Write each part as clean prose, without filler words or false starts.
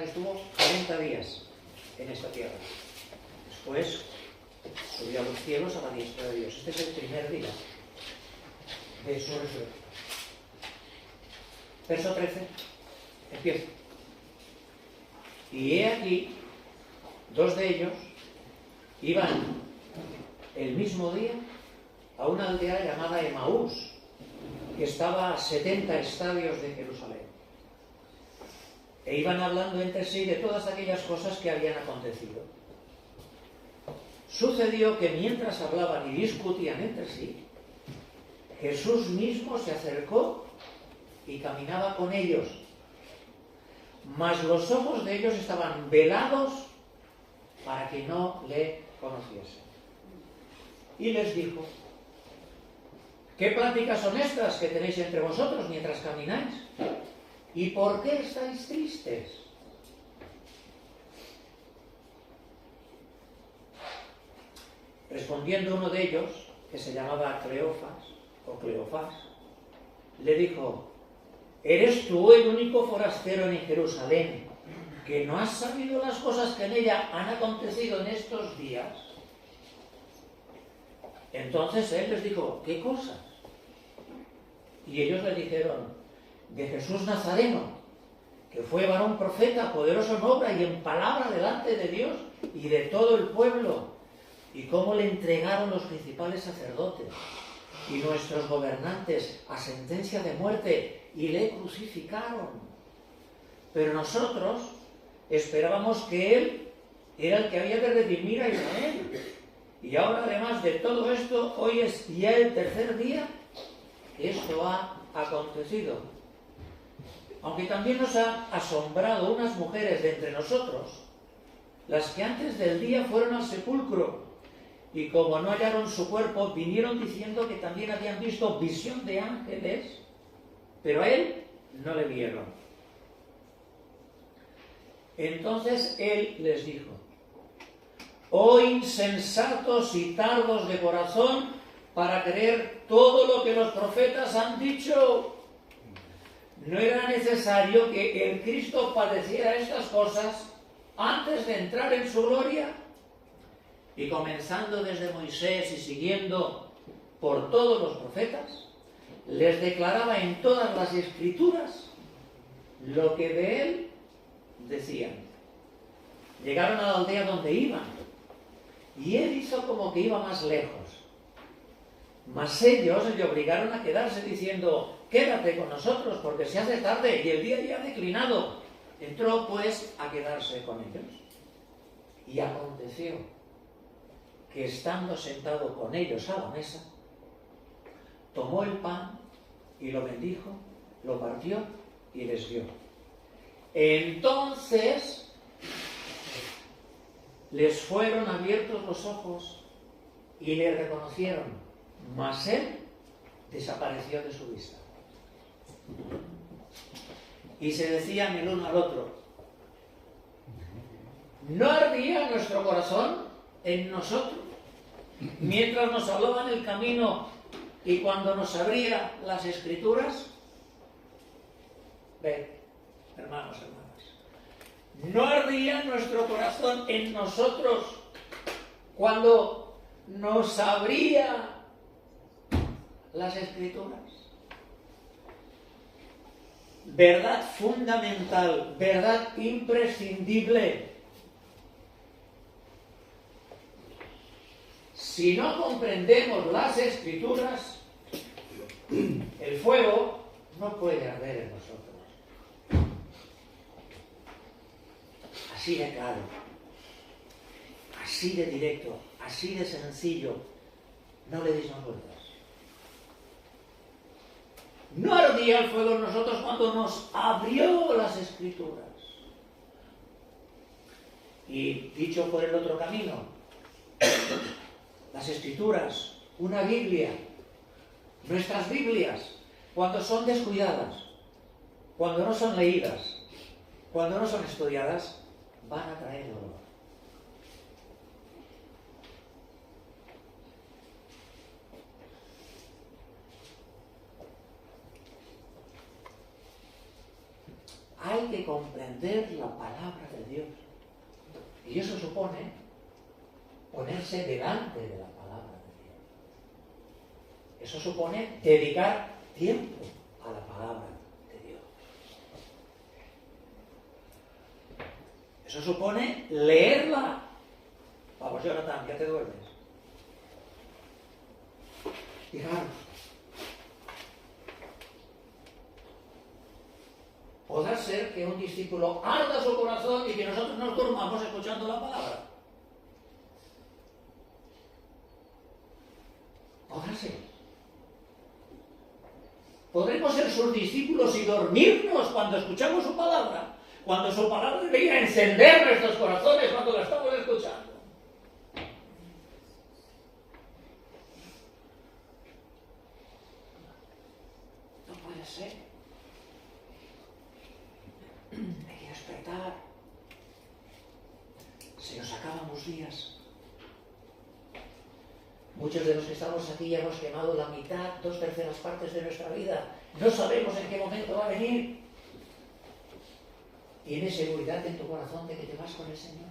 que estuvo 40 días en esta tierra. Después subió a los cielos a la diestra de Dios. Este es el primer día de su resurrección. Verso 13, empieza. Y he aquí, dos de ellos iban el mismo día a una aldea llamada Emaús, que estaba a 70 estadios de Jerusalén. E iban hablando entre sí de todas aquellas cosas que habían acontecido. Sucedió que mientras hablaban y discutían entre sí, Jesús mismo se acercó y caminaba con ellos, mas los ojos de ellos estaban velados para que no le conociesen. Y les dijo: ¿qué pláticas son estas que tenéis entre vosotros mientras camináis? ¿Y por qué estáis tristes? Respondiendo uno de ellos, que se llamaba Cleofás, le dijo: ¿eres tú el único forastero en Jerusalén que no has sabido las cosas que en ella han acontecido en estos días? Entonces él les dijo: ¿qué cosas? Y ellos le dijeron: de Jesús Nazareno, que fue varón profeta, poderoso en obra y en palabra delante de Dios y de todo el pueblo, y cómo le entregaron los principales sacerdotes y nuestros gobernantes a sentencia de muerte y le crucificaron. Pero nosotros esperábamos que él era el que había de redimir a Israel. Y ahora, además de todo esto, hoy es ya el tercer día que esto ha acontecido. Aunque también nos han asombrado unas mujeres de entre nosotros, las que antes del día fueron al sepulcro, y como no hallaron su cuerpo, vinieron diciendo que también habían visto visión de ángeles, pero a él no le vieron. Entonces él les dijo: oh insensatos y tardos de corazón para creer todo lo que los profetas han dicho. ¿No era necesario que el Cristo padeciera estas cosas antes de entrar en su gloria? Y comenzando desde Moisés y siguiendo por todos los profetas, les declaraba en todas las escrituras lo que de él decían. Llegaron a la aldea donde iban, y él hizo como que iba más lejos. Mas ellos le obligaron a quedarse diciendo: quédate con nosotros, porque se hace tarde y el día ya ha declinado. Entró pues a quedarse con ellos. Y aconteció que, estando sentado con ellos a la mesa, tomó el pan y lo bendijo, lo partió y les dio. Entonces les fueron abiertos los ojos y le reconocieron, mas él desapareció de su vista. Y se decían el uno al otro: ¿no ardía nuestro corazón en nosotros mientras nos hablaba en el camino y cuando nos abría las escrituras? Ven, hermanos, hermanas, ¿no ardía nuestro corazón en nosotros cuando nos abría las escrituras? Verdad fundamental, verdad imprescindible. Si no comprendemos las escrituras, el fuego no puede arder en nosotros. Así de claro, así de directo, así de sencillo. No le deis más vueltas. No ardía el fuego en nosotros cuando nos abrió las escrituras. Y dicho por el otro camino, las escrituras, una Biblia, nuestras Biblias, cuando son descuidadas, cuando no son leídas, cuando no son estudiadas, van a traer dolor. Hay que comprender la palabra de Dios. Y eso supone ponerse delante de la palabra de Dios. Eso supone dedicar tiempo a la palabra de Dios. Eso supone leerla. Vamos, Jonathan, ya te duermes. Fijaros. Podrá ser que un discípulo arda su corazón y que nosotros nos durmamos escuchando la palabra. Podrá ser. Podremos ser sus discípulos y dormirnos cuando escuchamos su palabra, cuando su palabra debería encender nuestros corazones cuando la estamos escuchando. No puede ser. Hay que despertar. Se nos acaban los días. Muchos de los que estamos aquí ya hemos quemado la mitad, 2/3 partes de nuestra vida. No sabemos en qué momento va a venir. ¿Tienes seguridad en tu corazón de que te vas con el Señor?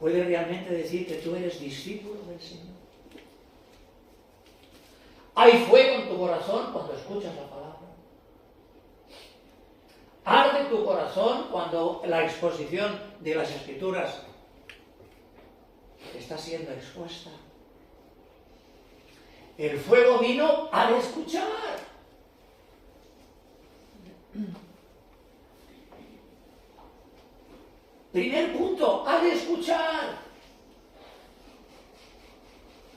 ¿Puedes realmente decir que tú eres discípulo del Señor? ¿Hay fuego en tu corazón cuando escuchas la palabra? ¿Arde tu corazón cuando la exposición de las Escrituras está siendo expuesta? El fuego vino al escuchar. Primer punto, al escuchar.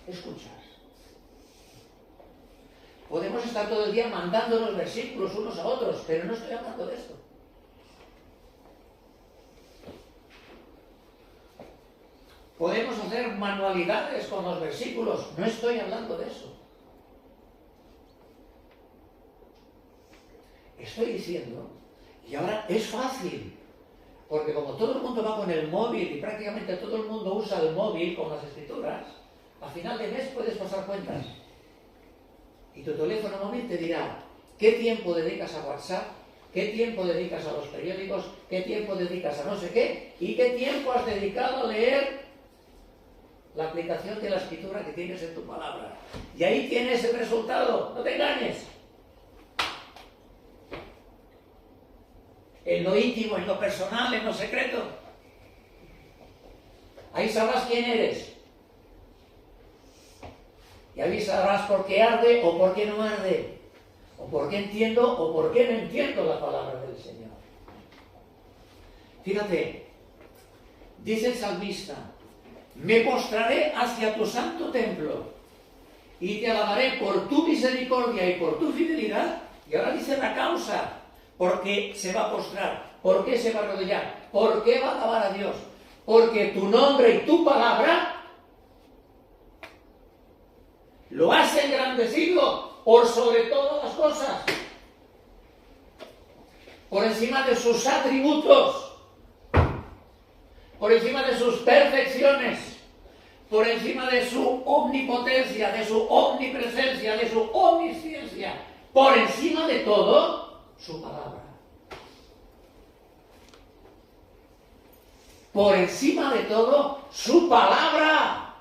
Escuchar. Podemos estar todo el día mandándonos versículos unos a otros, pero no estoy hablando de esto. Podemos hacer manualidades con los versículos, no estoy hablando de eso. Estoy diciendo, y ahora es fácil, porque como todo el mundo va con el móvil y prácticamente todo el mundo usa el móvil con las Escrituras, a final de mes puedes pasar cuentas. Y tu teléfono móvil te dirá qué tiempo dedicas a WhatsApp, qué tiempo dedicas a los periódicos, qué tiempo dedicas a no sé qué, y qué tiempo has dedicado a leer la aplicación de la Escritura que tienes en tu palabra. Y ahí tienes el resultado, no te engañes. En lo íntimo, en lo personal, en lo secreto. Ahí sabrás quién eres. Y ahí sabrás por qué arde o por qué no arde. O por qué entiendo o por qué no entiendo la palabra del Señor. Fíjate, dice el salmista, me postraré hacia tu santo templo y te alabaré por tu misericordia y por tu fidelidad. Y ahora dice la causa. ¿Por qué se va a postrar? ¿Por qué se va a arrodillar? ¿Por qué va a alabar a Dios? Porque tu nombre y tu palabra lo has engrandecido por sobre todas las cosas. Por encima de sus atributos, por encima de sus perfecciones, por encima de su omnipotencia, de su omnipresencia, de su omnisciencia, por encima de todo, su palabra. Por encima de todo, su palabra.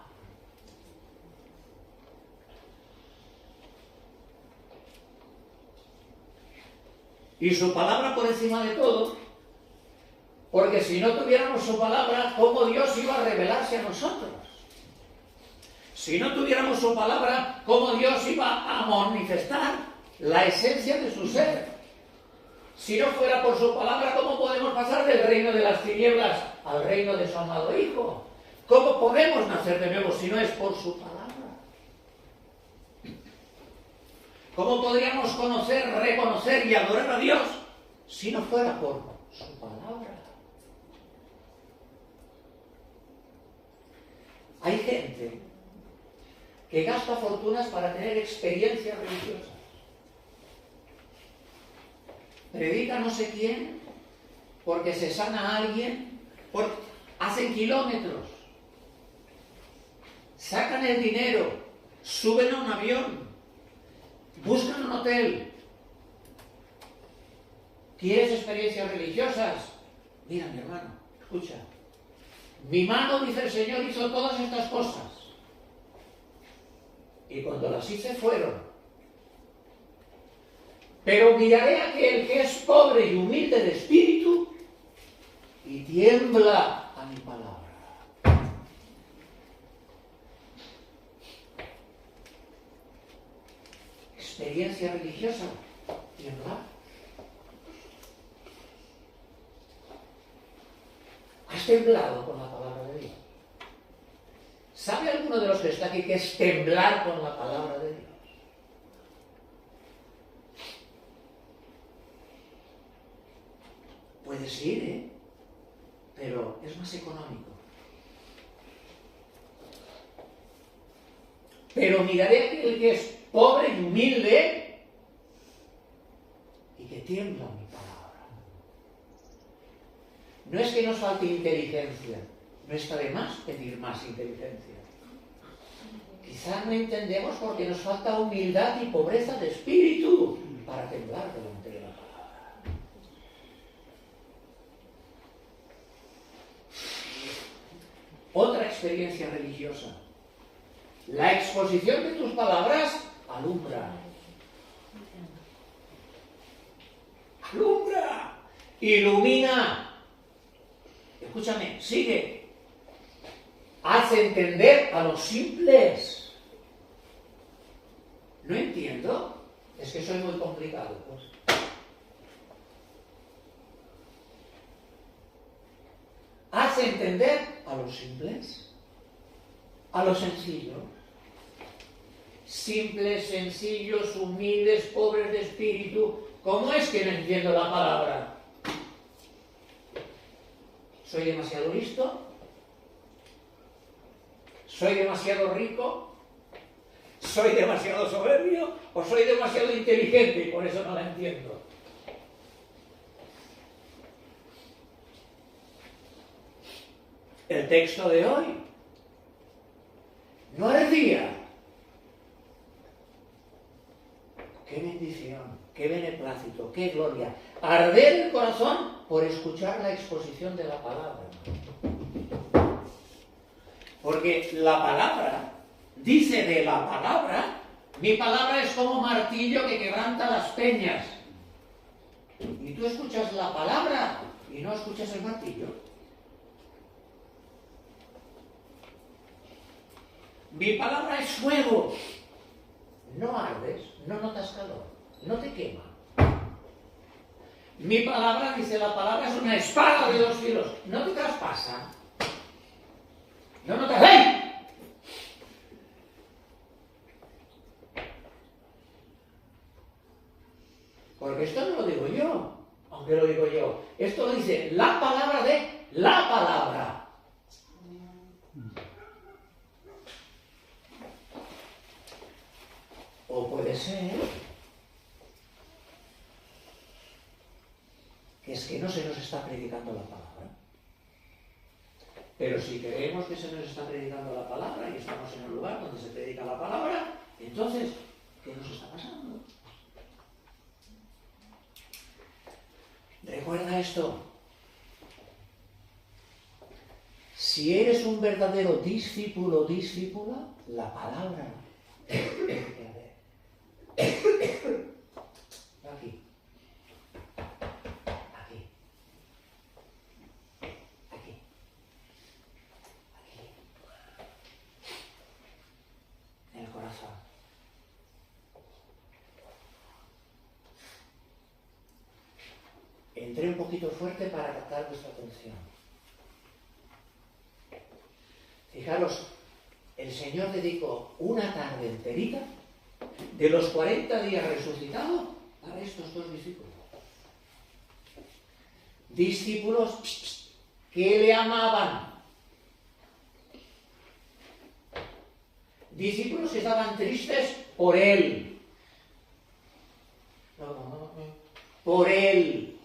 Y su palabra por encima de todo, porque si no tuviéramos su palabra, ¿cómo Dios iba a revelarse a nosotros? Si no tuviéramos su palabra, ¿cómo Dios iba a manifestar la esencia de su ser? Si no fuera por su palabra, ¿cómo podemos pasar del reino de las tinieblas al reino de su amado Hijo? ¿Cómo podemos nacer de nuevo si no es por su palabra? ¿Cómo podríamos conocer, reconocer y adorar a Dios si no fuera por su palabra? Hay gente que gasta fortunas para tener experiencias religiosas. Predica no sé quién, porque se sana a alguien, hacen kilómetros, sacan el dinero, suben a un avión, buscan un hotel, ¿Quieres experiencias religiosas? Mira, mi hermano, escucha. Mi mano, dice el Señor, hizo todas estas cosas. Y cuando las hice fueron. Pero miraré a aquel que es pobre y humilde de espíritu y tiembla a mi palabra. Experiencia religiosa, tiemblar. ¿Has temblado con la palabra de Dios? ¿Sabe alguno de los que está aquí qué es temblar con la palabra de Dios? Puedes ir, pero es más económico. Pero miraré a aquel que es pobre y humilde y que tiembla mi palabra. No es que nos falte inteligencia, no está de más pedir más inteligencia. Quizás no entendemos porque nos falta humildad y pobreza de espíritu para temblar delante de la palabra. Otra experiencia religiosa. La exposición de tus palabras alumbra. Alumbra. Ilumina. Escúchame, sigue. Hace entender a los simples. No entiendo. Es que soy muy complicado, pues. Hace entender a los simples, a los sencillos. Simples, sencillos, humildes, pobres de espíritu. ¿Cómo es que no entiendo la palabra? ¿Soy demasiado listo? ¿Soy demasiado rico? ¿Soy demasiado soberbio? ¿O soy demasiado inteligente y por eso no la entiendo? El texto de hoy no ardía. Qué bendición, qué beneplácito, qué gloria. Arder el corazón por escuchar la exposición de la palabra. Porque la palabra, dice de la palabra, mi palabra es como martillo que quebranta las peñas. Y tú escuchas la palabra y no escuchas el martillo. Mi palabra es fuego. No ardes, no notas calor, no te quema. Mi palabra, dice la palabra, es una espada de 2 filos. No te traspasa. No notas. ¡Hey! Porque esto no lo digo yo, aunque lo digo yo. Esto lo dice la palabra de la palabra. O puede ser que es que no se nos está predicando la palabra. Pero si creemos que se nos está predicando la palabra y estamos en un lugar donde se predica la palabra, entonces, ¿qué nos está pasando? Recuerda esto. Si eres un verdadero discípulo o discípula, la palabra aquí. Aquí. Aquí. Aquí. En el corazón. Entré un poquito fuerte para captar vuestra atención. Fijaros, el Señor dedicó una tarde enterita de los 40 días resucitados para estos 2 discípulos. Discípulos que le amaban. Discípulos que estaban tristes por Él. Por Él.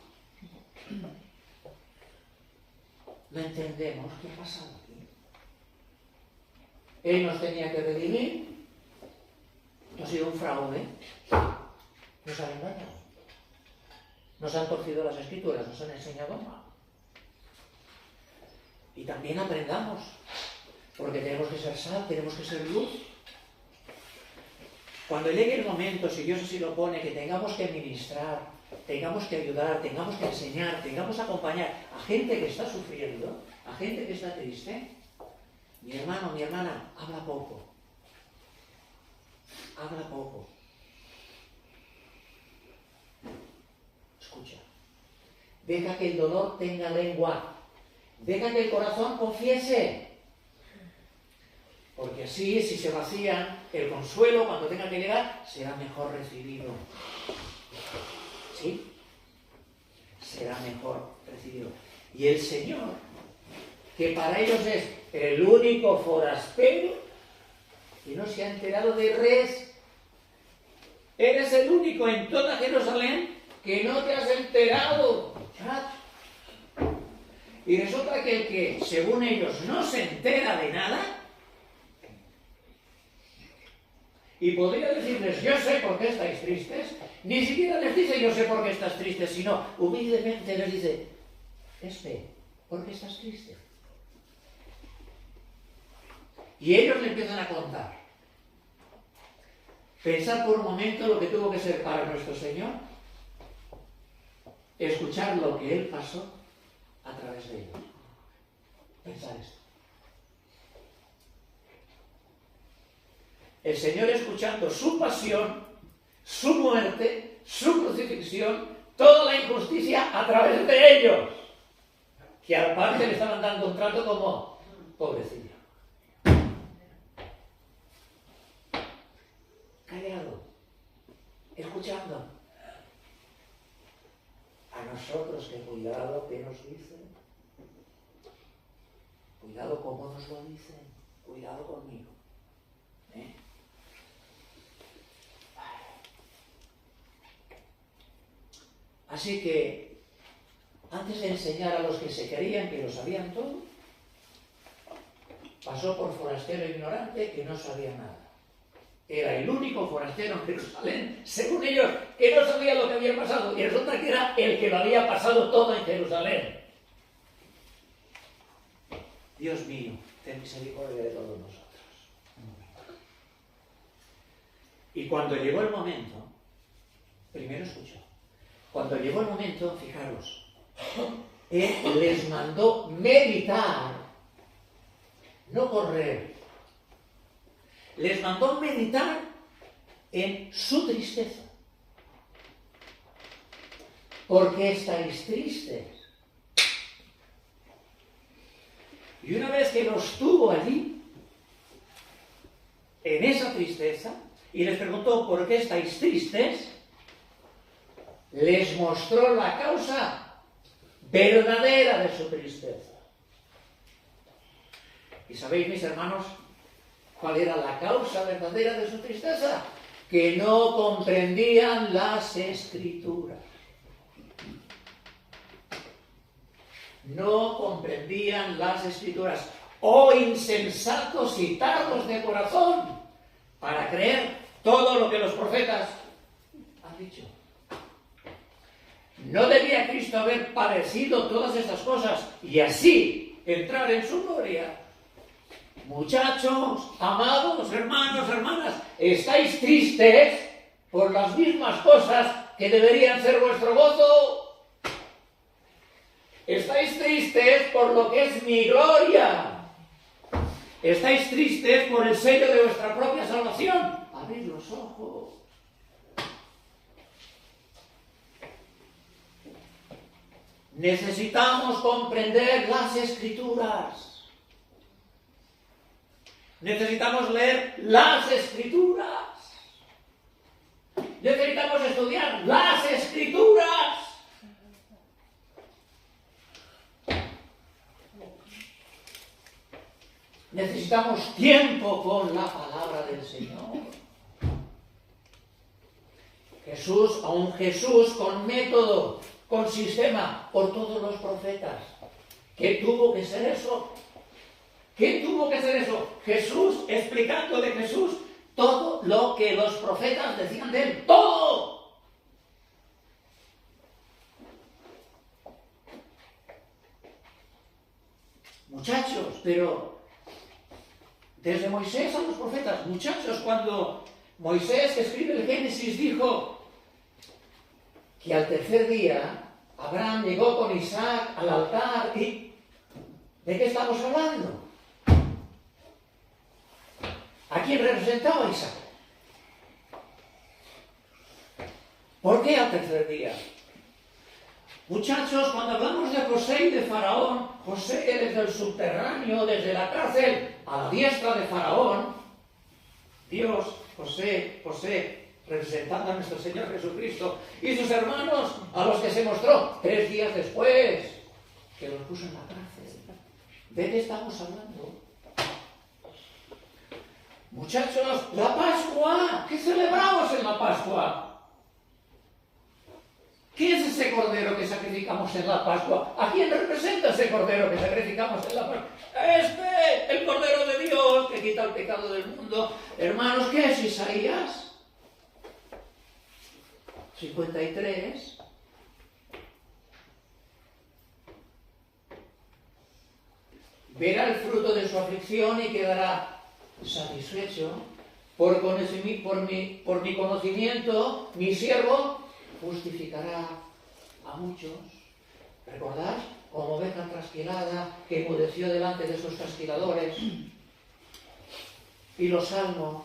No entendemos qué ha pasado aquí. Él nos tenía que redimir. Esto ha sido un fraude. Nos ha engañado. Nos han torcido las escrituras, nos han enseñado mal. Y también aprendamos, porque tenemos que ser sal, tenemos que ser luz. Cuando llegue el momento, si Dios así lo pone, que tengamos que ministrar, tengamos que ayudar, tengamos que enseñar, tengamos que acompañar a gente que está sufriendo, a gente que está triste, mi hermano, mi hermana, habla poco. Habla poco. Escucha. Deja que el dolor tenga lengua. Deja que el corazón confiese. Porque así, si se vacían, el consuelo, cuando tenga que llegar, será mejor recibido. ¿Sí? Será mejor recibido. Y el Señor, que para ellos es el único forastero, que no se ha enterado de res. Eres el único en toda Jerusalén que no te has enterado. Y resulta que el que, según ellos, no se entera de nada, y podría decirles, yo sé por qué estáis tristes, ni siquiera les dice, yo sé por qué estás triste, sino humildemente les dice, ¿por qué estás triste? Y ellos le empiezan a contar. Pensar por un momento lo que tuvo que ser para nuestro Señor, escuchar lo que Él pasó a través de ellos. Pensar esto. El Señor escuchando su pasión, su muerte, su crucifixión, toda la injusticia a través de ellos, que aparte le estaban dando un trato como pobrecillo. Callado, escuchando. A nosotros que cuidado que nos dicen, cuidado cómo nos lo dicen, cuidado conmigo. Así que, antes de enseñar a los que se creían que lo sabían todo, pasó por forastero ignorante que no sabía nada. Era el único forastero en Jerusalén, según ellos, que no sabía lo que había pasado. Y resulta que era el que lo había pasado todo en Jerusalén. Dios mío, ten misericordia de todos nosotros. Y cuando llegó el momento, primero escuchó. Cuando llegó el momento, fijaros, Él les mandó meditar, no correr. Les mandó meditar en su tristeza. ¿Por qué estáis tristes? Y una vez que los tuvo allí, en esa tristeza, y les preguntó ¿por qué estáis tristes?, les mostró la causa verdadera de su tristeza. ¿Y sabéis, mis hermanos, cuál era la causa verdadera de su tristeza? Que no comprendían las Escrituras. No comprendían las Escrituras. Oh insensatos y tardos de corazón, para creer todo lo que los profetas han dicho. ¿No debía Cristo haber padecido todas estas cosas y así entrar en su gloria? Muchachos, amados, hermanos, hermanas, ¿estáis tristes por las mismas cosas que deberían ser vuestro gozo? ¿Estáis tristes por lo que es mi gloria? ¿Estáis tristes por el sello de vuestra propia salvación? Abrid los ojos. Necesitamos comprender las Escrituras. Necesitamos leer las Escrituras. Necesitamos estudiar las Escrituras. Necesitamos tiempo con la palabra del Señor. Jesús, a un Jesús con método, con sistema, por todos los profetas. ¿Qué tuvo que ser eso? ¿Qué tuvo que ser eso? Jesús explicando de Jesús todo lo que los profetas decían de él. ¡Todo! Muchachos, pero desde Moisés a los profetas, muchachos, cuando Moisés, que escribe el Génesis, dijo que al tercer día Abraham llegó con Isaac al altar y... ¿De qué estamos hablando? ¿A quién representaba Isaac? ¿Por qué al tercer día? Muchachos, cuando hablamos de José y de Faraón, José desde el subterráneo, desde la cárcel, a la diestra de Faraón, Dios, José, representando a nuestro Señor Jesucristo, y sus hermanos, a los que se mostró 3 días después, que los puso en la cárcel. ¿De qué estamos hablando? Muchachos, la Pascua, ¿qué celebramos en la Pascua? ¿Qué es ese cordero que sacrificamos en la Pascua? ¿A quién representa ese cordero que sacrificamos en la Pascua? El cordero de Dios que quita el pecado del mundo. Hermanos, ¿qué es Isaías 53? Verá el fruto de su aflicción y quedará satisfecho. Por mi conocimiento, mi siervo justificará a muchos. ¿Recordad? Como oveja trasquilada que enmudeció delante de sus trasquiladores. Y los salmos,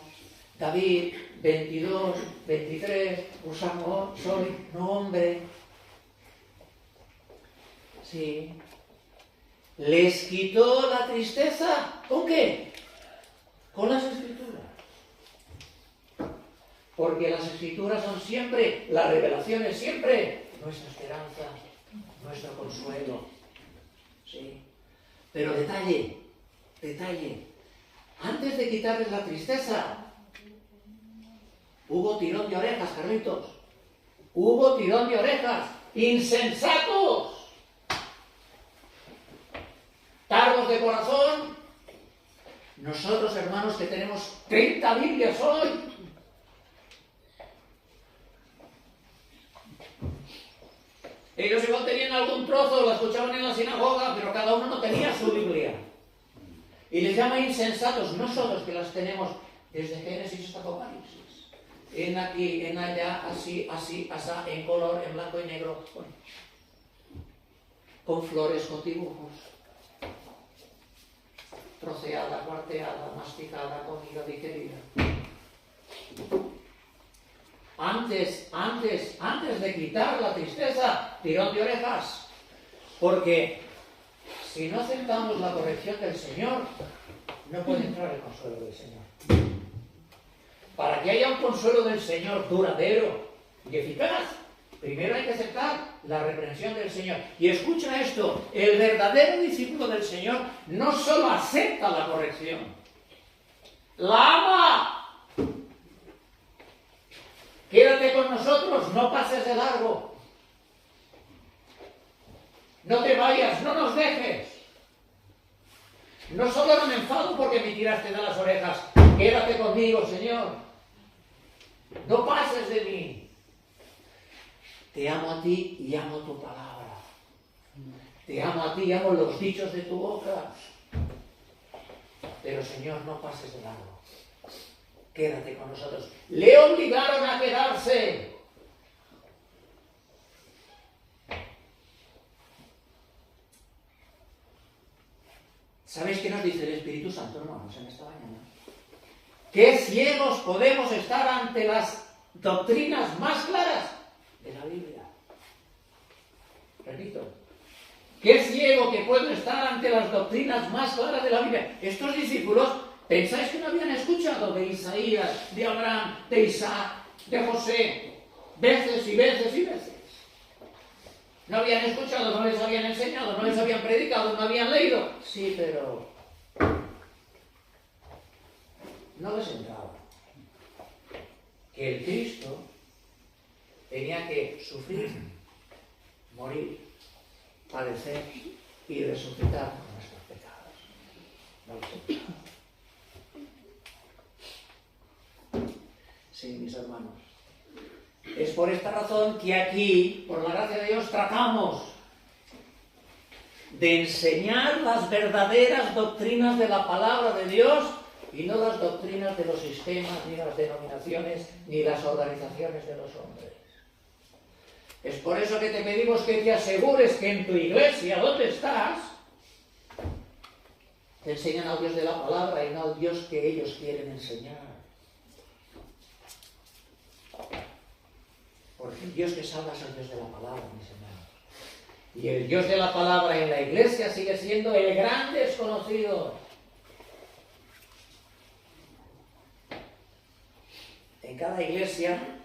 David 22, 23, usamos, soy, no hombre. Sí. Les quitó la tristeza. ¿Con qué? Con las Escrituras. Porque las Escrituras son siempre, la revelación es siempre nuestra esperanza, nuestro consuelo. Sí. Pero detalle. Antes de quitarles la tristeza, hubo tirón de orejas, Carlitos. Hubo tirón de orejas. ¡Insensatos! Tardos de corazón. Nosotros, hermanos, que tenemos 30 Biblias hoy, ellos igual tenían algún trozo, lo escuchaban en la sinagoga, pero cada uno no tenía su Biblia. Y les llama insensatos, nosotros que las tenemos desde Génesis hasta Apocalipsis. En aquí, en allá, así, en color, en blanco y negro, con flores, con dibujos. Troceada, cuarteada, masticada, comida, digerida. Antes de quitar la tristeza, tirón de orejas. Porque si no aceptamos la corrección del Señor, no puede entrar el consuelo del Señor. Para que haya un consuelo del Señor duradero y eficaz, primero hay que aceptar la reprensión del Señor. Y escucha esto, el verdadero discípulo del Señor no solo acepta la corrección, la ama. Quédate con nosotros, no pases de largo. No te vayas, no nos dejes. No solo no me enfado porque me tiraste de las orejas, quédate conmigo, Señor. No pases de mí. Te amo a ti y amo tu palabra. Te amo a ti y amo los dichos de tu boca. Pero, Señor, no pases de largo. Quédate con nosotros. Le obligaron a quedarse. ¿Sabéis qué nos dice el Espíritu Santo, hermanos, en esta mañana? ¿Qué ciegos podemos estar ante las doctrinas más claras de la Biblia? Repito, qué ciego que puedo estar ante las doctrinas más claras de la Biblia. Estos discípulos, ¿pensáis que no habían escuchado de Isaías, de Abraham, de Isaac, de José, veces y veces y veces? No habían escuchado, no les habían enseñado, no les habían predicado, no habían leído. Sí, pero no les entraba que el Cristo tenía que sufrir, morir, padecer y resucitar por nuestros pecados. No les entraba. Sí, mis hermanos. Es por esta razón que aquí, por la gracia de Dios, tratamos de enseñar las verdaderas doctrinas de la palabra de Dios y no las doctrinas de los sistemas, ni las denominaciones, ni las organizaciones de los hombres. Es por eso que te pedimos que te asegures que en tu iglesia, donde estás, te enseñan al Dios de la palabra y no al Dios que ellos quieren enseñar. Porque el Dios que salva es el Dios de la palabra, mis hermanos. Y el Dios de la palabra en la iglesia sigue siendo el gran desconocido. En cada iglesia,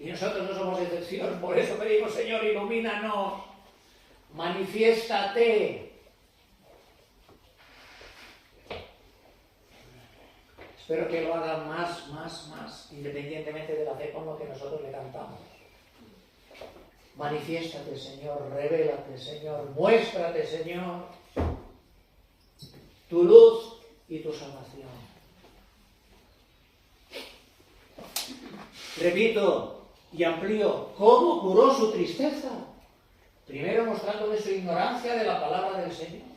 y nosotros no somos excepción, por eso pedimos, Señor, ilumínanos, manifiéstate. Espero que lo haga más, independientemente de la fe con lo que nosotros le cantamos. Manifiéstate, Señor, revélate, Señor, muéstrate, Señor, tu luz y tu salvación. Repito y amplío, ¿cómo curó su tristeza? Primero mostrándole su ignorancia de la palabra del Señor.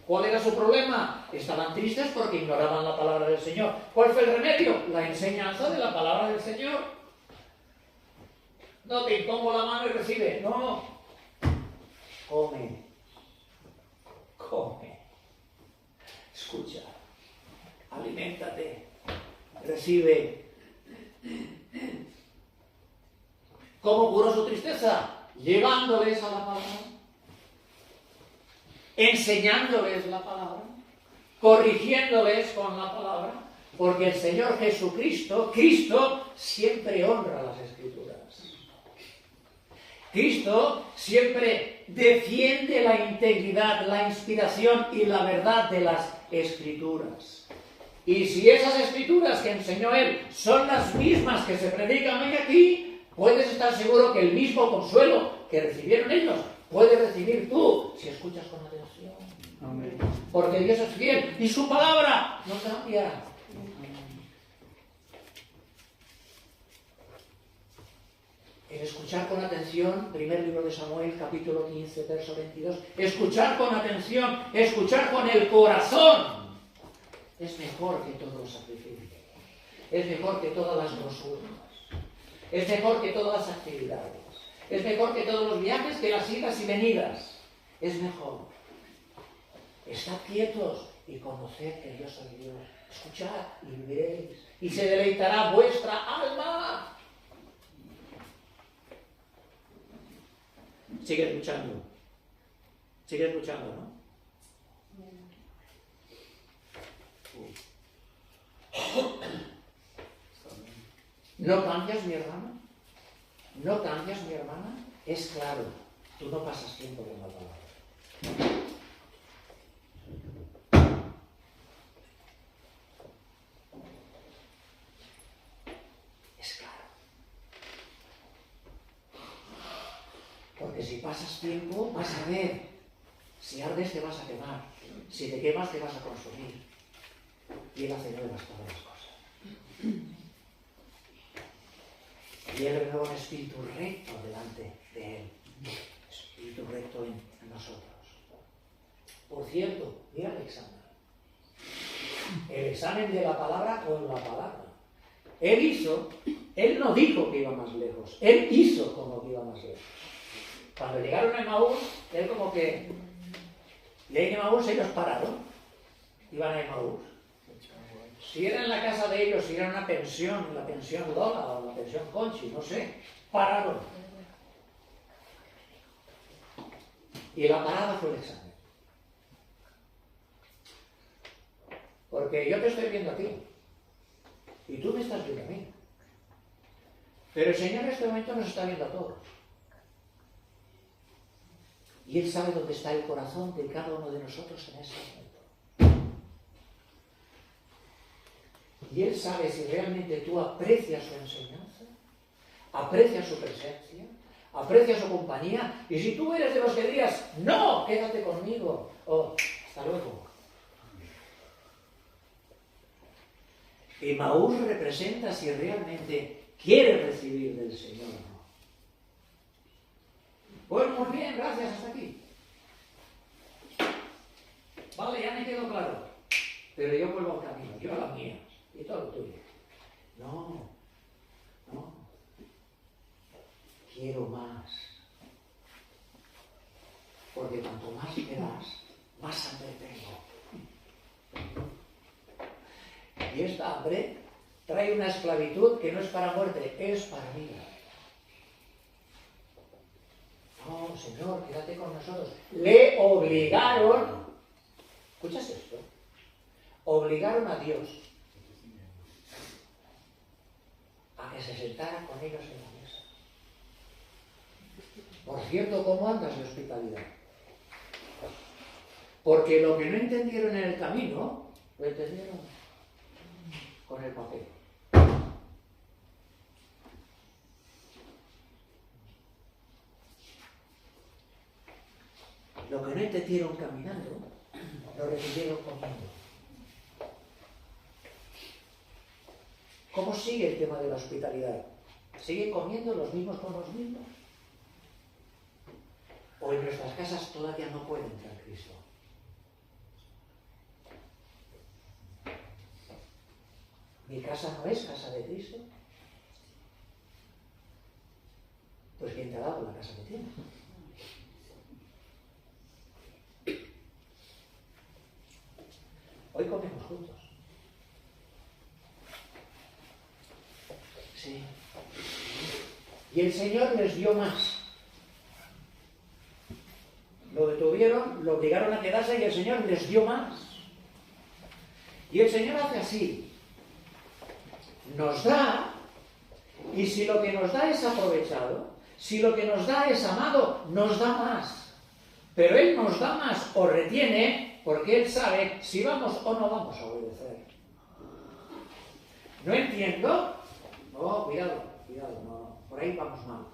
¿Cuál era su problema? Estaban tristes porque ignoraban la palabra del Señor. ¿Cuál fue el remedio? La enseñanza de la palabra del Señor. No te impongo la mano y recibe. No. Come. Escucha. Aliméntate. Recibe. ¿Cómo curó su tristeza? Llevándoles a la palabra. Enseñándoles la palabra, corrigiéndoles con la palabra, porque el Señor Jesucristo, Cristo, siempre honra las Escrituras. Cristo siempre defiende la integridad, la inspiración y la verdad de las Escrituras. Y si esas Escrituras que enseñó Él son las mismas que se predican hoy aquí, puedes estar seguro que el mismo consuelo que recibieron ellos puedes recibir tú si escuchas con atención. Amén. Porque Dios es fiel y su palabra no cambia. El escuchar con atención, primer libro de Samuel, capítulo 15, verso 22. Escuchar con atención, escuchar con el corazón, es mejor que todos los sacrificios. Es mejor que todas las grosuras. Es mejor que todas las actividades. Es mejor que todos los viajes, que las idas y venidas. Es mejor. Estad quietos y conoced que yo soy Dios. Escuchad y viviréis. Y se deleitará vuestra alma. Sigue escuchando. Sigue escuchando, ¿no? ¿No cambias, mi hermano? ¿No cambias, mi hermana? Es claro, tú no pasas tiempo con la palabra. Es claro. Porque si pasas tiempo, vas a ver. Si ardes, te vas a quemar. Si te quemas, te vas a consumir. Y Él hace nuevas todas las cosas. Y Él renueva un espíritu recto delante de Él. Espíritu recto en nosotros. Por cierto, mira el examen. El examen de la palabra con la palabra. Él no dijo que iba más lejos. Él hizo como que iba más lejos. Cuando llegaron a Emaús, Él como que... Y ahí en Emaús ellos pararon. Iban a Emaús. Si era en la casa de ellos, si era una pensión, la pensión Lola o la pensión Conchi, no sé, pararon. Y la parada fue el examen. Porque yo te estoy viendo a ti. Y tú me estás viendo a mí. Pero el Señor en este momento nos está viendo a todos. Y Él sabe dónde está el corazón de cada uno de nosotros en ese momento. Y Él sabe si realmente tú aprecias su enseñanza, aprecias su presencia, aprecias su compañía, y si tú eres de los que dirías, no, quédate conmigo, o hasta luego. Emaús representa si realmente quieres recibir del Señor o no. Bueno, muy bien, gracias, hasta aquí. Vale, ya me quedó claro. Pero yo vuelvo al camino, yo a la mía, y todo lo tuyo. No, no. Quiero más. Porque cuanto más me das, más hambre tengo. Y esta hambre trae una esclavitud que no es para muerte, es para vida. No, Señor, quédate con nosotros. Le obligaron, ¿escuchas esto? Obligaron a Dios a que se sentara con ellos en la mesa. Por cierto, ¿cómo andas de hospitalidad? Porque lo que no entendieron en el camino, lo entendieron con el papel. Lo que no entendieron caminando, lo recibieron comiendo. ¿Cómo sigue el tema de la hospitalidad? ¿Sigue comiendo los mismos con los mismos? ¿O en nuestras casas todavía no puede entrar Cristo? ¿Mi casa no es casa de Cristo? Pues ¿quién te ha dado la casa que tienes? Hoy comemos juntos. Sí. Y el Señor les dio más. Lo detuvieron, lo obligaron a quedarse y el Señor les dio más. Y el Señor hace así. Nos da, y si lo que nos da es aprovechado, si lo que nos da es amado, nos da más. Pero Él nos da más o retiene porque Él sabe si vamos o no vamos a obedecer. ¿No entiendo? No, cuidado, no, por ahí vamos mal.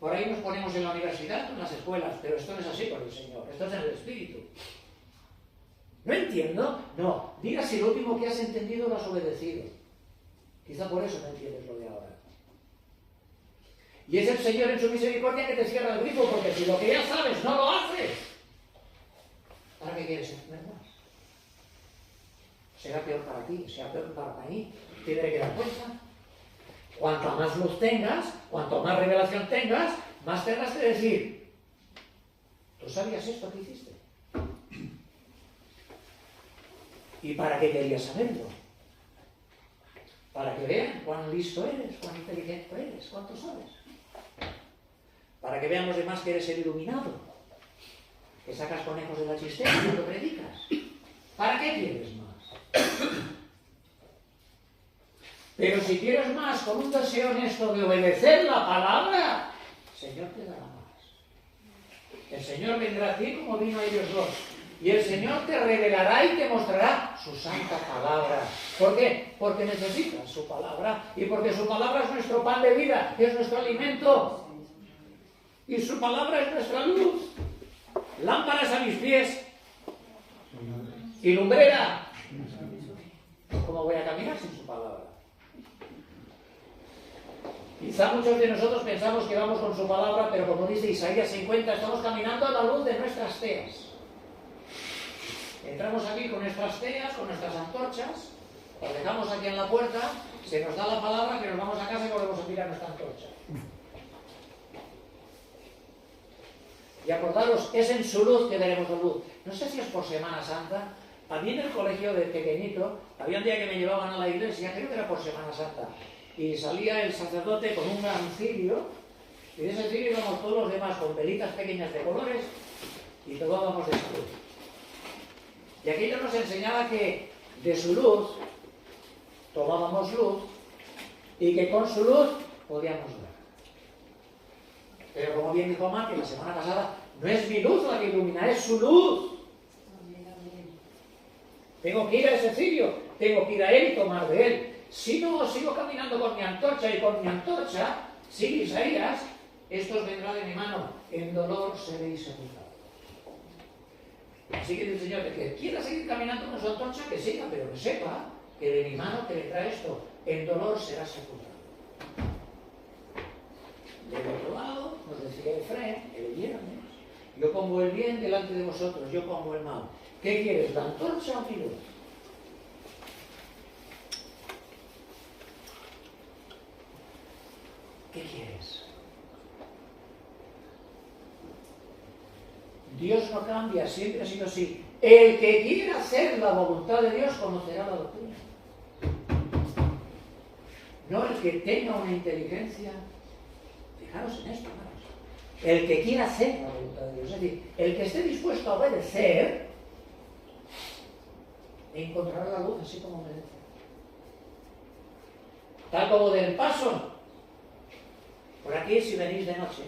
Por ahí nos ponemos en la universidad, en las escuelas, pero esto no es así por el Señor, esto es en el Espíritu. ¿No entiendo? No, diga si lo último que has entendido lo has obedecido. Quizá por eso no entiendes lo de ahora. Y es el Señor en su misericordia que te cierra el grifo, porque si lo que ya sabes no lo haces, ¿para qué quieres entender más? Será peor para ti, será peor para mí. Tienes que dar cuenta. Cuanto más luz tengas, cuanto más revelación tengas, más tendrás que decir, ¿tú sabías esto que hiciste? ¿Y para qué querías saberlo? Para que vean cuán listo eres, cuán inteligente eres, cuánto sabes. Para que vean los demás que eres el iluminado, que sacas conejos de la chistera cuando predicas. ¿Para qué quieres más? Pero si quieres más con un deseo honesto de obedecer la palabra, el Señor te dará más. El Señor vendrá a ti como vino a ellos dos. Y el Señor te revelará y te mostrará su santa palabra. ¿Por qué? Porque necesitas su palabra y porque su palabra es nuestro pan de vida, es nuestro alimento. Y su palabra es nuestra luz. Lámparas a mis pies y lumbrera. ¿Cómo voy a caminar sin su palabra? Quizá muchos de nosotros pensamos que vamos con su palabra, pero como dice Isaías 50, estamos caminando a la luz de nuestras teas. Entramos aquí con nuestras teas, con nuestras antorchas, las dejamos aquí en la puerta, se nos da la palabra que nos vamos a casa y volvemos a tirar nuestra antorcha. Y acordaros, es en su luz que veremos la luz. No sé si es por Semana Santa. A mí en el colegio de pequeñito, había un día que me llevaban a la iglesia, creo que era por Semana Santa, y salía el sacerdote con un gran cirio, y de ese cirio íbamos todos los demás con velitas pequeñas de colores, y tomábamos de su luz. Y aquello nos enseñaba que de su luz tomábamos luz, y que con su luz podíamos ver. Pero como bien dijo Mark la semana pasada, no es mi luz la que ilumina, es su luz. Tengo que ir a ese cirio, tengo que ir a él y tomar de él. Si no, sigo caminando con mi antorcha y con mi antorcha, sigue Isaías, esto os vendrá de mi mano, en dolor seréis sepultados. Así que el Señor, que quiera seguir caminando con su antorcha, que siga, pero que sepa que de mi mano te vendrá esto, en dolor será sepultado. Del otro lado nos decía decía Efraín, el viernes, yo pongo el bien delante de vosotros, yo pongo el mal. ¿Qué quieres, la antorcha o mi luz? ¿Qué quieres? Dios no cambia, siempre ha sido así. El que quiera hacer la voluntad de Dios conocerá la doctrina. No el que tenga una inteligencia. Fijaros en esto, hermanos. El que quiera hacer la voluntad de Dios, es decir, el que esté dispuesto a obedecer, encontrará la luz así como merece. Tal como del paso. Por aquí, si venís de noche,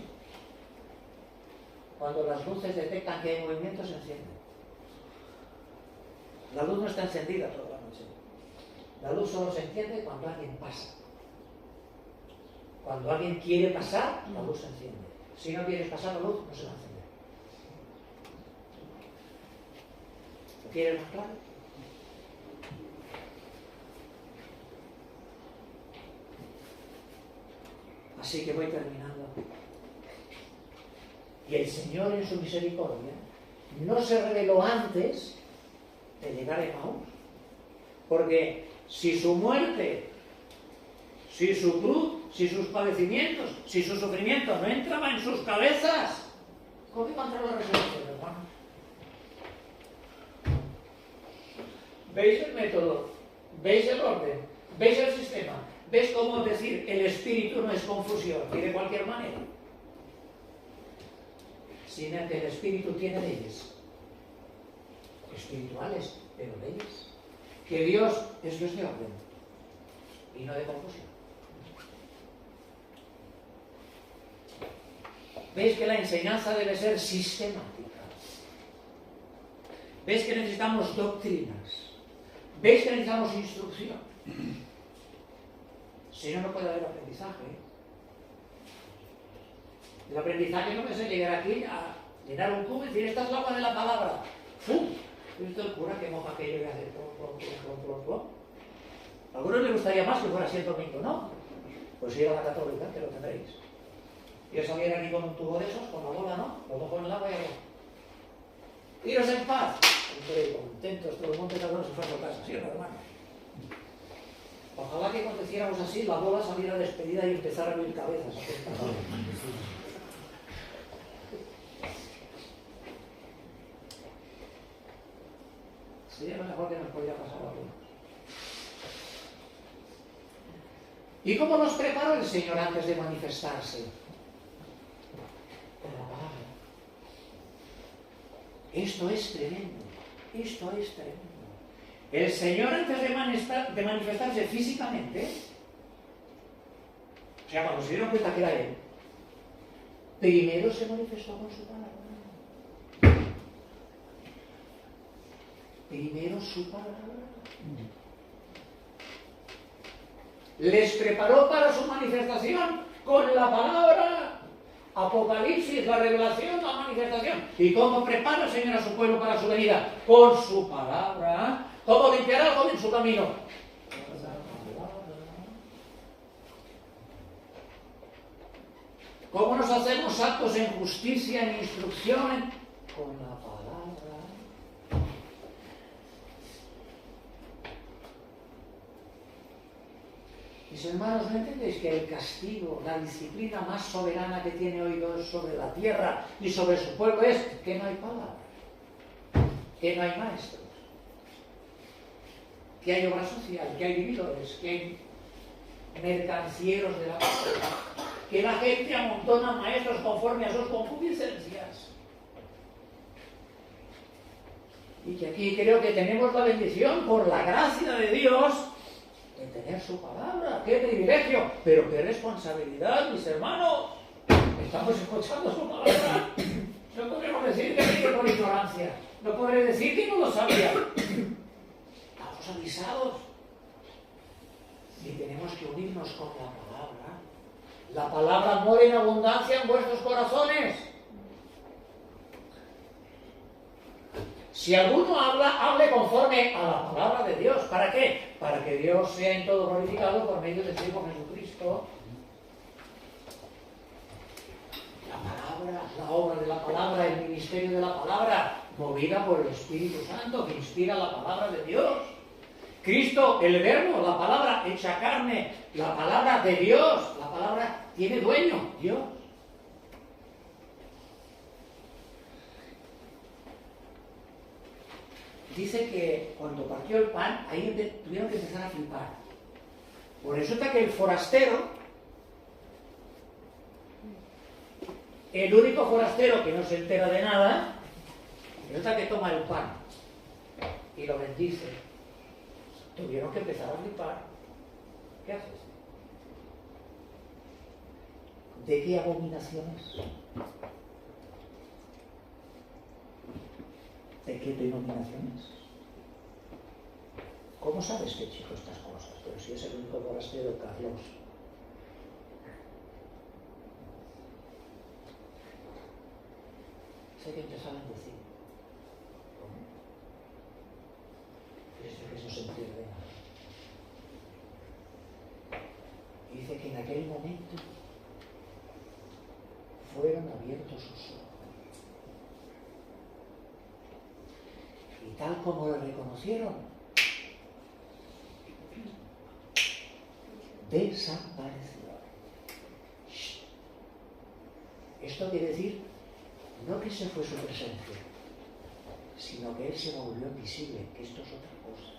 cuando las luces detectan que hay movimiento, se encienden. La luz no está encendida toda la noche. La luz solo se enciende cuando alguien pasa. Cuando alguien quiere pasar, la luz se enciende. Si no quieres pasar la luz, no se va a encender. ¿Lo quieres más claro? Así que voy terminando. Y el Señor en su misericordia no se reveló antes de llegar a Emaús. Porque si su muerte, si su cruz, si sus padecimientos, si su sufrimiento no entraba en sus cabezas, ¿cómo iba a entrar la resurrección, hermanos? ¿Veis el método? ¿Veis el orden? ¿Veis el sistema? ¿Ves cómo decir el espíritu no es confusión y de cualquier manera? Sino que el espíritu tiene leyes espirituales, pero leyes. Que Dios es Dios de orden y no de confusión. ¿Veis que la enseñanza debe ser sistemática? ¿Veis que necesitamos doctrinas? ¿Veis que necesitamos instrucción? Si no, no puede haber aprendizaje. El aprendizaje no es llegar aquí a llenar un cubo y decir, esta es la agua de la palabra. ¡Fum! ¿Visto el cura que moja aquello y hace plom? A algunos les gustaría más que fuera así el domingo, ¿no? Pues ir a la católica, que lo tendréis. Yo saliera aquí con un tubo de esos, con la bola, ¿no? Lo mojo en el agua y hago. ¡Iros en paz! Contentos, todo el mundo cada uno se fue a su casa, ¿sí o no, hermano? Ojalá que cuando hiciéramos así, la bola saliera despedida y empezara a abrir cabezas. Sería lo mejor que nos podía pasar a algunos. ¿Y cómo nos preparó el Señor antes de manifestarse? Con la palabra. Esto es tremendo. Esto es tremendo. El Señor antes de manifestarse físicamente, o sea, cuando se dieron cuenta que era Él, primero se manifestó con su palabra. Primero su palabra. Les preparó para su manifestación con la palabra. Apocalipsis, la revelación, la manifestación. ¿Y cómo prepara el Señor a su pueblo para su venida? Con su palabra. ¿Cómo limpiará algo en su camino? Con la palabra. ¿Cómo nos hacemos actos en justicia, en instrucción? Con la palabra. Mis hermanos, ¿no entendéis que el castigo, la disciplina más soberana que tiene hoy Dios sobre la tierra y sobre su pueblo es que no hay palabra, que no hay maestros, que hay obra social, que hay vividores, que hay mercancieros de la palabra, que la gente amontona maestros conforme a sus concupiscencias? Y que aquí creo que tenemos la bendición por la gracia de Dios de tener su palabra. ¡Qué privilegio! Pero qué responsabilidad, mis hermanos. Estamos escuchando su palabra. No podremos decir que viene por ignorancia. No podré decir que no lo sabía. Estamos avisados. Y tenemos que unirnos con la palabra. La palabra mora en abundancia en vuestros corazones. Si alguno habla, hable conforme a la palabra de Dios. ¿Para qué? Para que Dios sea en todo glorificado por medio de su Hijo Jesucristo. La palabra palabra, el ministerio de la palabra, movida por el Espíritu Santo que inspira la palabra de Dios. Cristo, el verbo, la palabra hecha carne, la palabra de Dios, la palabra tiene dueño, Dios. Dice que cuando partió el pan, ahí tuvieron que empezar a flipar. Pues resulta que el forastero, el único forastero que no se entera de nada, resulta que toma el pan y lo bendice. Tuvieron que empezar a flipar. ¿Qué haces? ¿De qué abominaciones? ¿De qué denominaciones? ¿Cómo sabes que chico estas cosas? Pero si es el único forastero, Carlos. Sé que te saben decir. ¿Cómo? Esto que no se entiende de nada. Dice que en aquel momento fueron abiertos sus ojos. Y tal como lo reconocieron, desapareció. Esto quiere decir no que se fue su presencia, sino que él se volvió invisible, que esto es otra cosa.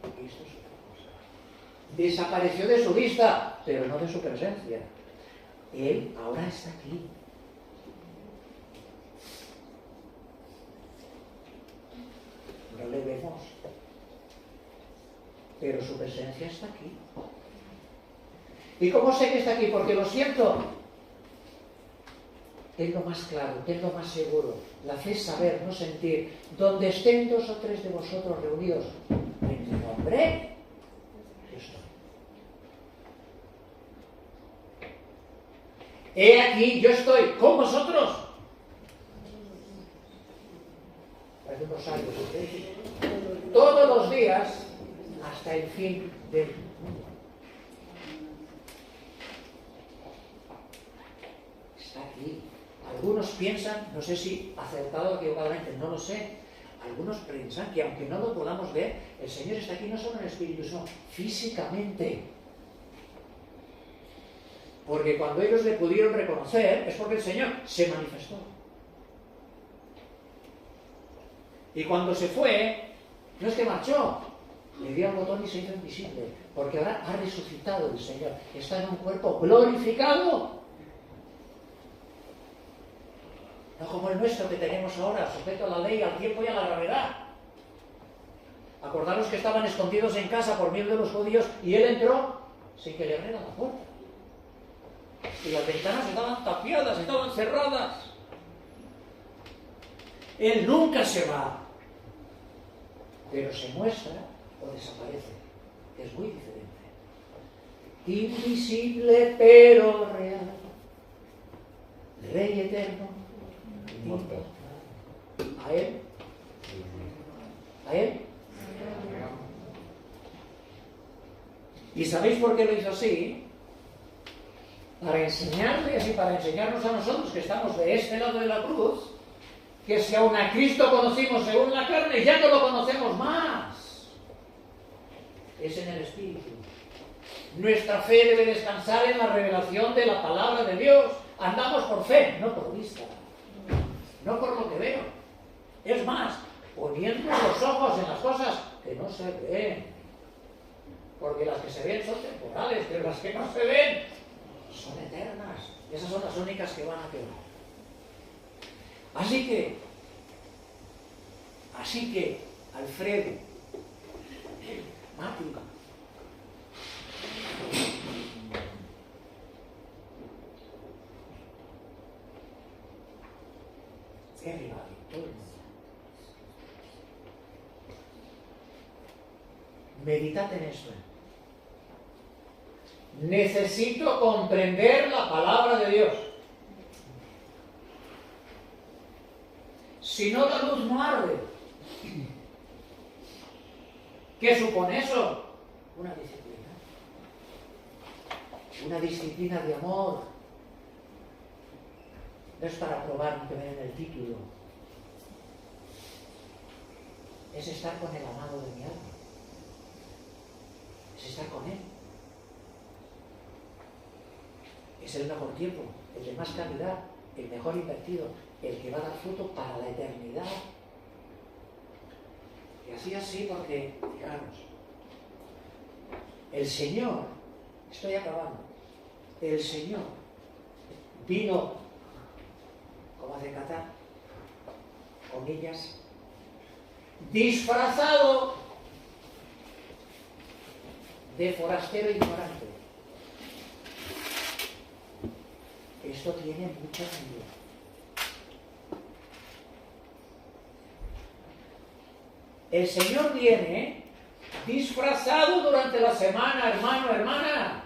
Esto es otra cosa. Desapareció de su vista, pero no de su presencia. Él ahora está aquí. No le vemos, pero su presencia está aquí. ¿Y cómo sé que está aquí? Porque lo siento. Tengo más claro, tengo más seguro. La fe es saber, no sentir. Donde estén 2 o 3 de vosotros reunidos en mi nombre, yo estoy. He aquí, yo estoy con vosotros. Hace unos años, todos los días hasta el fin del mundo. Está aquí. Algunos piensan, no sé si acertado o equivocadamente, no lo sé. Algunos piensan que aunque no lo podamos ver, el Señor está aquí no solo en espíritu, sino físicamente. Porque cuando ellos le pudieron reconocer, es porque el Señor se manifestó. Y cuando se fue, no es que marchó, le dio al botón y se hizo invisible, porque ahora ha resucitado el Señor, está en un cuerpo glorificado. No como el nuestro que tenemos ahora, sujeto a la ley, al tiempo y a la gravedad. Acordaros que estaban escondidos en casa por miedo de los judíos y él entró sin que le abrieran la puerta. Y las ventanas estaban tapiadas, estaban cerradas. Él nunca se va, pero se muestra o desaparece, que es muy diferente. Invisible pero real, Rey eterno, inmortal. ¿A él? ¿A él? ¿Y sabéis por qué lo hizo así? Para enseñarles y para enseñarnos a nosotros que estamos de este lado de la cruz, que si aún a Cristo conocimos según la carne, ya no lo conocemos más. Es en el Espíritu. Nuestra fe debe descansar en la revelación de la palabra de Dios. Andamos por fe, no por vista. No por lo que veo. Es más, poniendo los ojos en las cosas que no se ven. Porque las que se ven son temporales, pero las que no se ven son eternas. Esas son las únicas que van a quedar. Así que, Alfredo, Mati, everybody, todo el mundo, meditad en esto. Necesito comprender la palabra de Dios. Si no, la luz no arde. ¿Qué supone eso? Una disciplina. Una disciplina de amor, no es para probar ni que me den el título. Es estar con el amado de mi alma. Es estar con Él. Es el mejor tiempo, el de más calidad, el mejor invertido, el que va a dar fruto para la eternidad. Y así, porque, fijaros, el Señor, estoy acabando, el Señor vino, como hace Catán, comillas, disfrazado de forastero ignorante. Esto tiene mucha medida. El Señor viene disfrazado durante la semana, hermano, hermana.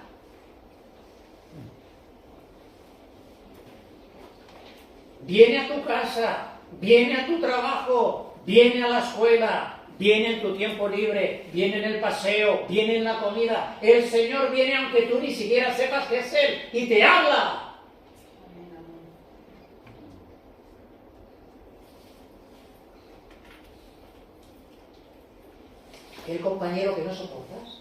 Viene a tu casa, viene a tu trabajo, viene a la escuela, viene en tu tiempo libre, viene en el paseo, viene en la comida. El Señor viene aunque tú ni siquiera sepas que es Él y te habla. El compañero que no soportas.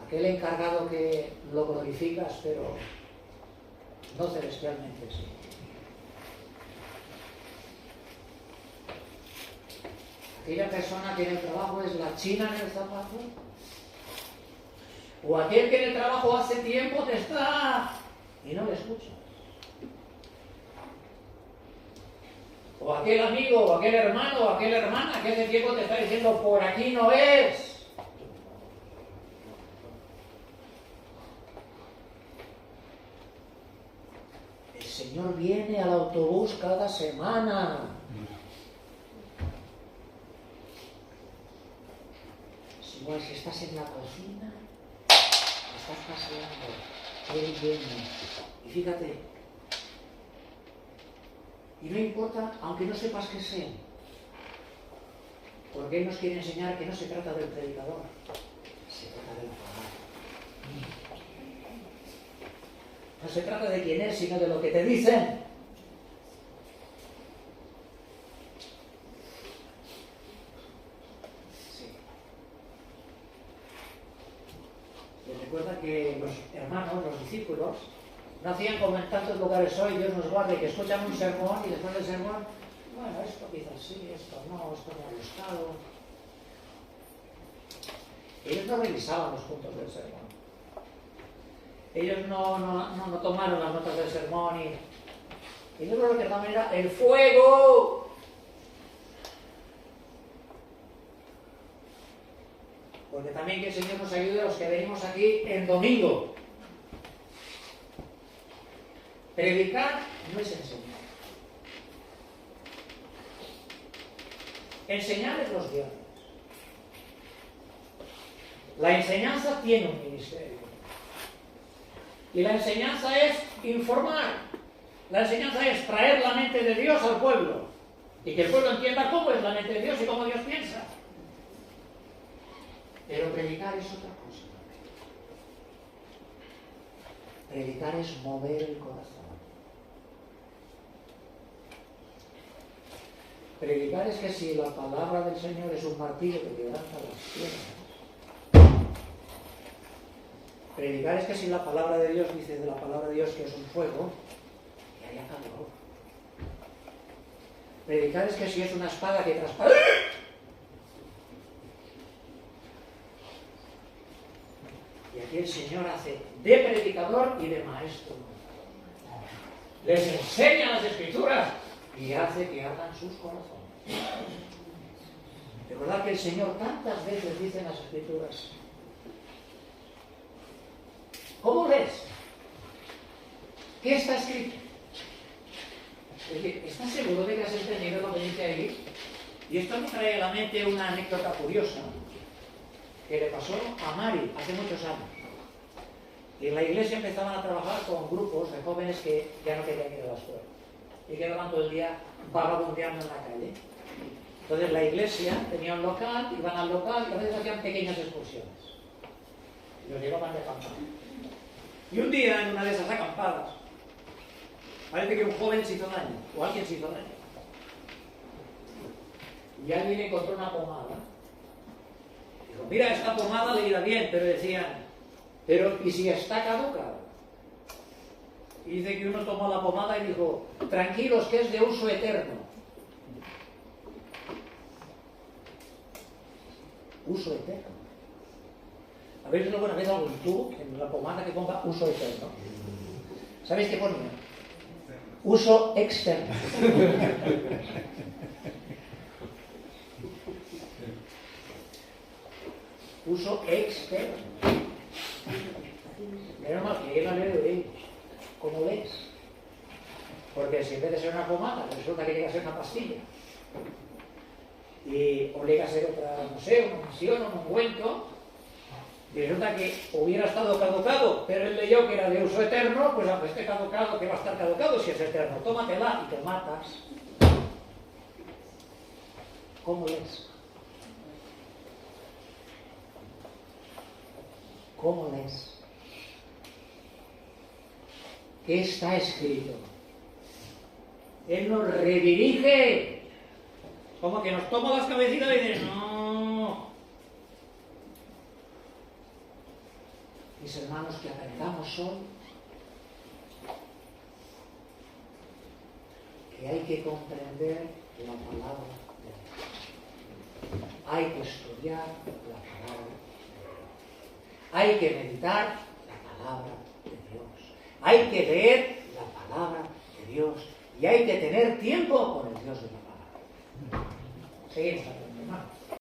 Aquel encargado que lo glorificas, pero no celestialmente, sí. Aquella persona que en el trabajo es la china en el zapato. O aquel que en el trabajo hace tiempo te está y no le escuchas. O aquel amigo, o aquel hermano, o aquella hermana que hace tiempo te está diciendo, por aquí no es. El Señor viene al autobús cada semana. Es igual si estás en la cocina, estás paseando, Él viene. Y fíjate, y no importa, aunque no sepas qué es Él, porque Él nos quiere enseñar que no se trata del predicador, se trata del palabra. No se trata de quién es, sino de lo que te dicen. Sí. Les recuerda que los hermanos, los discípulos, no hacían como en tantos lugares hoy, Dios nos guarde, que escuchan un sermón y después del sermón, bueno, esto quizás sí, esto no me ha gustado. Ellos no revisaban los puntos del sermón. Ellos no tomaron las notas del sermón y ellos lo que daban era el fuego. Porque también que el Señor nos ayude a los que venimos aquí en domingo. Predicar no es enseñar. Enseñar es los viernes. La enseñanza tiene un ministerio. Y la enseñanza es informar. La enseñanza es traer la mente de Dios al pueblo. Y que el pueblo entienda cómo es la mente de Dios y cómo Dios piensa. Pero predicar es otra cosa. Predicar es mover el corazón. Predicar es que si la palabra del Señor es un martillo que quebranta las piedras. Predicar es que si la palabra de Dios dice de la palabra de Dios que es un fuego, que haya calor. Predicar es que si es una espada que traspasa. Y aquí el Señor hace de predicador y de maestro. Les enseña las Escrituras y hace que hagan sus corazones. Recordad que el Señor tantas veces dice en las Escrituras, ¿cómo ves? ¿Qué está escrito? Es decir, ¿estás seguro de que has entendido lo que dice ahí? Y esto me trae a la mente una anécdota curiosa que le pasó a Mari hace muchos años. Y en la iglesia empezaban a trabajar con grupos de jóvenes que ya no querían ir a la escuela y quedaban todo el día vagabundeando en la calle. Entonces la iglesia tenía un local, iban al local y a veces hacían pequeñas excursiones. Y los llevaban de campaña. Y un día, en una de esas acampadas, parece que un joven se hizo daño, o alguien se hizo daño. Y alguien encontró una pomada. Dijo, mira, esta pomada le irá bien, pero decían, pero ¿y si está caduca? Y dice que uno tomó la pomada y dijo, tranquilos, que es de uso eterno. Uso eterno. ¿Habéis visto alguna vez algún tubo en la pomada que ponga uso eterno? ¿Sabéis qué ponía? Uso externo. Uso externo. Menos mal que yo no leo de ¿cómo ves? Porque si en vez de ser una pomada, resulta que llega a ser una pastilla. O llega a ser otra, no sé, una unción o un ungüento. Y resulta que hubiera estado caducado, pero él leyó que era de uso eterno, pues aunque esté caducado, que va a estar caducado si es eterno. Tómatela y te matas. ¿Cómo es? ¿Cómo es? ¿Qué está escrito? Él nos redirige. Como que nos toma las cabecitas y dice, no. Mis hermanos, que aprendamos hoy que hay que comprender la palabra de Dios. Hay que estudiar la palabra de Dios. Hay que meditar la palabra de Dios. Hay que leer la palabra de Dios. Y hay que tener tiempo con el Dios de la palabra. Seguimos.